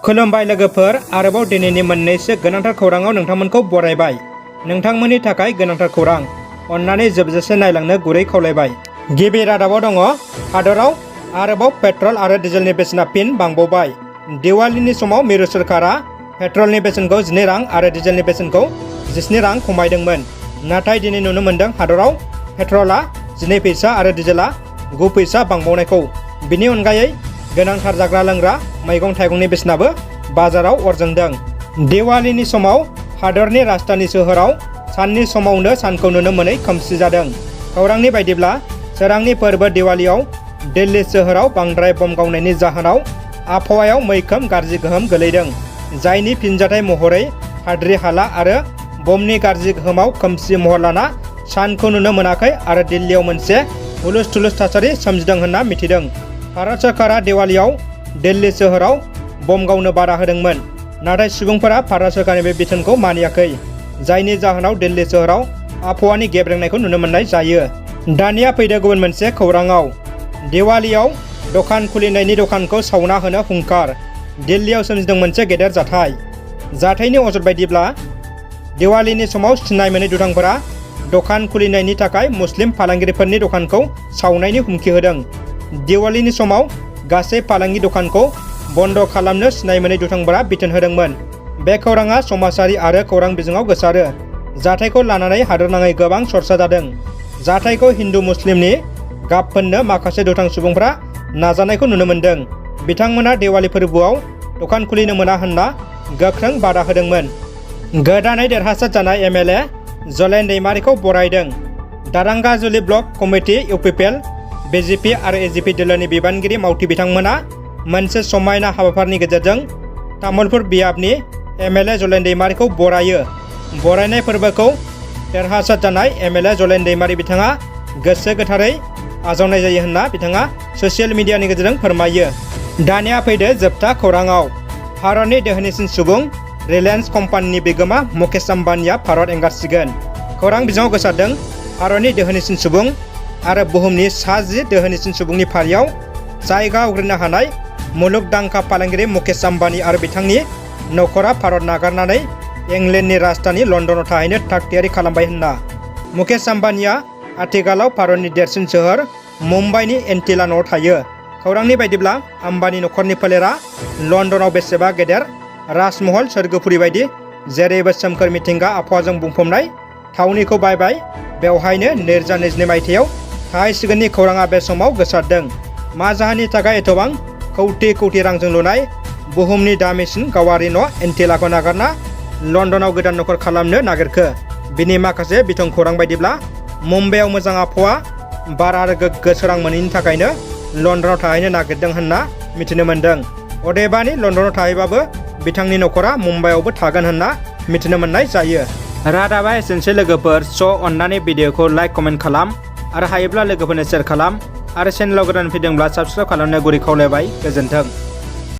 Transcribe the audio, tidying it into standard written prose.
खुलुमबाय लोगोफोर, आरोबाव दिनैनि मोननैसो गोनांथार खौराङाव नोंथांमोनखौ बरायबाय। नोंथांमोननि थाखाय गोनांथार खौरां, अन्नानै जोबजासे नायलांनो गुरै खावलायबाय। गिबि रादाबाव दङ, हादराव आरोबाव पेट्रल आरो डिजेलनि बेसेना फिन बांबावबाय। दिवालीनि समाव मिरु सोरखारा पेट्रलनि बेसेनखौ 12 रां आरो डिजेलनि बेसेनखौ 17 रां खमायदोंमोन। नाथाय दिनै नुनो मोन्दों हादराव पेट्रला 12 फैसा आरो डिजेला 9 फैसा बांबावनायखौ। बिनि अनगायै गोनांथार जाग्रा लोंग्रा मैगं थाइगंनि बेसेनाबो बाजाराव अर जोंदों। दिवालीनि समाव हादरनि राजधानी सोहोराव साननि समावनो सानखौ नुनो मोनै खोमसि जादों। खौरांनि बायदिब्ला सोरांनि फोरबो दिवालीयाव दिल्ली सोहोराव बांद्राय बम गावनायनि जाहोनाव आबहावायाव मैखोम गाज्रि गोहोम गोलैदों, जायनि फिनजाथाय महरै हाद्रि हाला आरो बमनि गाज्रि गोहोमाव खोमसि महर लाना सानखौ नुनो मोनाखै आरो दिल्लीयाव मोनसे हुलुस-थुलुस थासारि सोमजिदों होनना मिथिदों। भारत सोरखारा दिवालीयाव दिल्ली सोहोराव बम गावनो बादा होदोंमोन, नाथाय सुबुंफोरा भारत सोरखारनि बे बिथोनखौ मानियाखै, जायनि जाहोनाव दिल्ली सोहोराव आबहावानि गेब्रेंनायखौ नुनो मोननाय जायो। दानिया फैदो गुबुन मोनसे खौराङाव। दिवालीयाव दखान खुलिनायनि दखानखौ सावना होनो हुंखार। दिल्लीयाव सोमजिदों मोनसे गेदेर जाथाय। जाथायनि अजद बायदिब्ला दिवालीनि समाव सिनाय मोनै दुथांफोरा दखान खुलिनायनि थाखाय मुस्लिम फालांगिरिफोरनि दखानखौ सावनायनि हुमखि होदों। दिवालीनि समाव गासै फालांगि दखानखौ बन्द खालामनो सिनाय मोनै दुथांफोरा बिथोन होदोंमोन। बे खौराङा समाजारि आरो खौरां बिजोङाव गोसारो। जाथायखौ लानानै हादरनाङै गोबां चर्चा जादों। जाथायखौ हिन्दु मुस्लिमनि गाब फोननो माखासे दुथां सुबुंफ्रा नाजानायखौ नुनो मोन्दों। बिथांमोना दिवाली फोरबोआव दखान खुलिनो मोना होनना गोख्रों बादा होदोंमोन। गोदानै देरहासार जानाय MLA जलेन दैमारिखौ बरायदों। दारांगाजुलि ब्लक कमिटि UPPL, BJP आरो AJP दोलोनि बिबानगिरि मावथि बिथांमोना मोनसे समायना हाबाफारिनि गेजेरजों तामुलपुर बियाबनि MLA जलेन दैमारिखौ बरायो। बरायनाय फोरबोखौ देरहासार जानाय MLA जलेन दैमारि बिथाङा गोसो गोथारै आजावनाय जायो होनना बिथाङा ससियेल मिडियानि गेजेरजों फोरमायो। दानिया फैदो जोबथा खौराङाव। भारतनि दोहोनिसिन सुबुं रिलायन्स कम्पानिनि बिगोमा मुकेश आम्बानीआ भारत एंगारसिगोन। खौरां बिजोङाव गोसारदों, भारतनि दोहोनिसिन सुबुं आरो बुहुमनि सा 10 दोहोनिसिन सुबुंनि फारियाव जायगा आवग्रिनो हानाय मुलुगदांखा फालांगिरि मुकेश आम्बानी आरो बिथांनि नखरा भारत नागारनानै इंलेन्डनि राजधानी लन्दनाव थाहैनो थाग थियारि खालामबाय होनना। मुकेश आम्बानीआ आथिखालाव भारतनि देरसिन सोहोर मुम्बाइनि एन्टिला न'आव थायो। खौरांनि बायदिब्ला आम्बानी नखरनि फोलेरा लन्दनाव बेसेबा गेदेर राजमहल सोरगोफुरि बायदि जेरैबो सोमखोर मिथिंगा आबहावाजों बुंफबनाय थावनिखौ बायबाय। बेवहायनो 2022 मायथाइयाव थाहैसिगोननि खौराङा बे समाव गोसारदों। मा जाहोननि थाखाय एथबां कौटि रांजों लुनाय बुहुमनि दामिसिन गावारि न' एन्टिलाखौ नागारना लन्दनाव गोदान नखर खालामनो नागिरखो? बिनि माखासे बिथं खौरां बायदिब्ला मुम्बाइआव मोजां आबहावा, बार आरो गोग्गो सोरां मोनैनि थाखायनो लन्दनाव थाहैनो नागिरदों होनना मिथिनो मोन्दों। अदेबानि लन्दनाव थाहैबाबो बिथांनि नखरा मुम्बाइआवबो थागोन होनना मिथिनो मोननाय जायो। रादाबा एसेनोसै लोगोफोर। अन्नानै भिडिअखौ लाइक कमेन्ट खालाम आरो हायोब्ला लोगोफोरनो शेयार खालाम आरो चेनेलाव गोदान फैदोंब्ला साबस्क्राइब खालामनो गुरै खावलायबाय। गोजोन्थों।